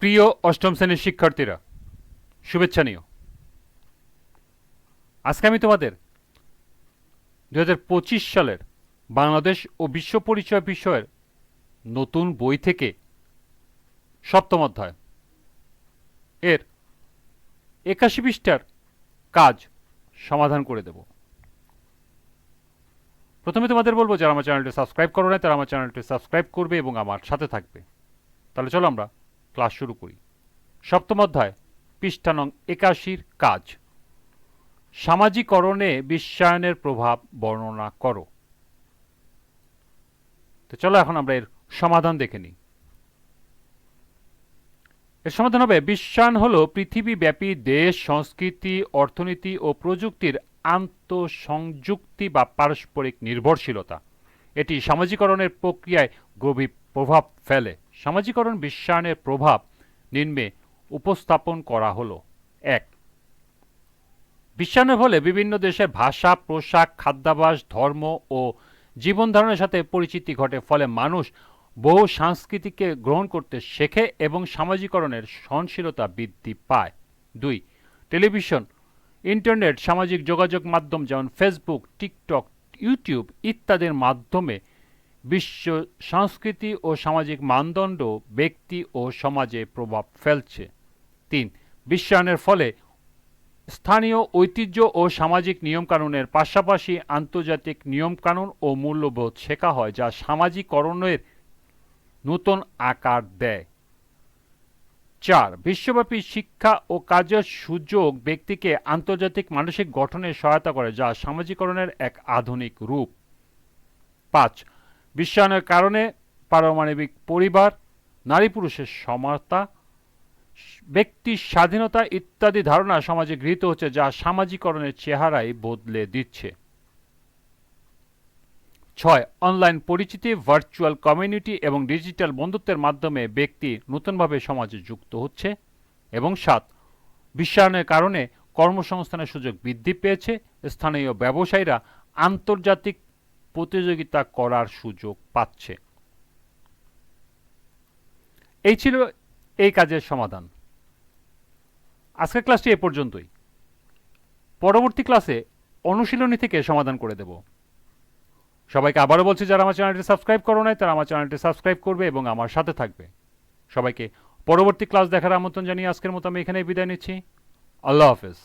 প্রিয় অষ্টম শ্রেণীর শিক্ষার্থীরা, শুভেচ্ছা নিও। আজকে আমি তোমাদের 2025 সালের বাংলাদেশ ও বিশ্ব পরিচয় বিষয়ের নতুন বই থেকে সপ্তম অধ্যায় এর 81 পৃষ্ঠার কাজ সমাধান করে দেব। প্রথমে তোমাদের বলবো, যারা আমার চ্যানেলটি সাবস্ক্রাইব করো না তারা আমার চ্যানেলটি সাবস্ক্রাইব করবে এবং আমার সাথে থাকবে। তাহলে চলো আমরা ক্লাস শুরু করি। সপ্তম অধ্যায়, পৃষ্ঠা নং 81 কাজ, সামাজিকরণে বিশ্বায়নের প্রভাব বর্ণনা করো। তো চলো এখন আমরা এর সমাধান দেখে নিই। এর সমাধান হবে, বিশ্বায়ন হল পৃথিবীব্যাপী দেশ, সংস্কৃতি, অর্থনীতি ও প্রযুক্তির আন্তঃসংযুক্তি বা পারস্পরিক নির্ভরশীলতা। এটি সামাজিকরণের প্রক্রিয়ায় গভীর প্রভাব ফেলে। সামাজিকরণ বিশ্বায়নের প্রভাব নিম্নে উপস্থাপন করা হলো। 1. বিশ্বায়নের ফলে বিভিন্ন দেশের ভাষা, পোশাক, খাদ্যাভ্যাস, ধর্ম ও জীবনধারণের সাথে পরিচিতি ঘটে। ফলে মানুষ বহু সংস্কৃতিকে গ্রহণ করতে শেখে এবং সামাজিকরণের সহনশীলতা বৃদ্ধি পায়। 2. টেলিভিশন, ইন্টারনেট, সামাজিক যোগাযোগ মাধ্যম যেমন ফেসবুক, টিকটক, ইউটিউব ইত্যাদির মাধ্যমে বিশ্ব সংস্কৃতি ও সামাজিক মানদণ্ড ব্যক্তি ও সমাজে প্রভাব ফেলছে। 3. বিশ্বায়নের ফলে স্থানীয় ঐতিহ্য ও সামাজিক নিয়মকানুনের পাশাপাশি আন্তর্জাতিক নিয়মকানুন ও মূল্যবোধ শেখা হয়, যা সামাজিকরণের নতুন আকার দেয়। 4. বিশ্বব্যাপী শিক্ষা ও কাজের সুযোগ ব্যক্তিকে আন্তর্জাতিক মানসিক গঠনে সহায়তা করে, যা সামাজিকরণের এক আধুনিক রূপ। 5. বিশ্বায়নের কারণে পারমাণবিক পরিবার, নারী পুরুষের সমানতা, ব্যক্তির স্বাধীনতা ইত্যাদি ধারণা সমাজে গৃহীত হচ্ছে, যা সামাজিকরণের চেহারাই বদলে দিচ্ছে। 6. অনলাইন পরিচিতি, ভার্চুয়াল কমিউনিটি এবং ডিজিটাল বন্ধুত্বের মাধ্যমে ব্যক্তি নতুনভাবে সমাজে যুক্ত হচ্ছে। এবং 7. বিশ্বায়নের কারণে কর্মসংস্থানের সুযোগ বৃদ্ধি পেয়েছে। স্থানীয় ব্যবসায়ীরা আন্তর্জাতিক প্রতিযোগিতা করার সুযোগ পাচ্ছে। এই ছিল এই কাজের সমাধান। আজকের ক্লাসটি এ পর্যন্তই। পরবর্তী ক্লাসে অনুশীলনী থেকে সমাধান করে দেব। সবাইকে আবারও বলছি, যারা আমার চ্যানেলটি সাবস্ক্রাইব করো নাই তারা আমার চ্যানেলটি সাবস্ক্রাইব করবে এবং আমার সাথে থাকবে। সবাইকে পরবর্তী ক্লাস দেখার আমন্ত্রণ জানিয়ে আজকের মতো আমি এখানেই বিদায় নিচ্ছি। আল্লাহ হাফেজ।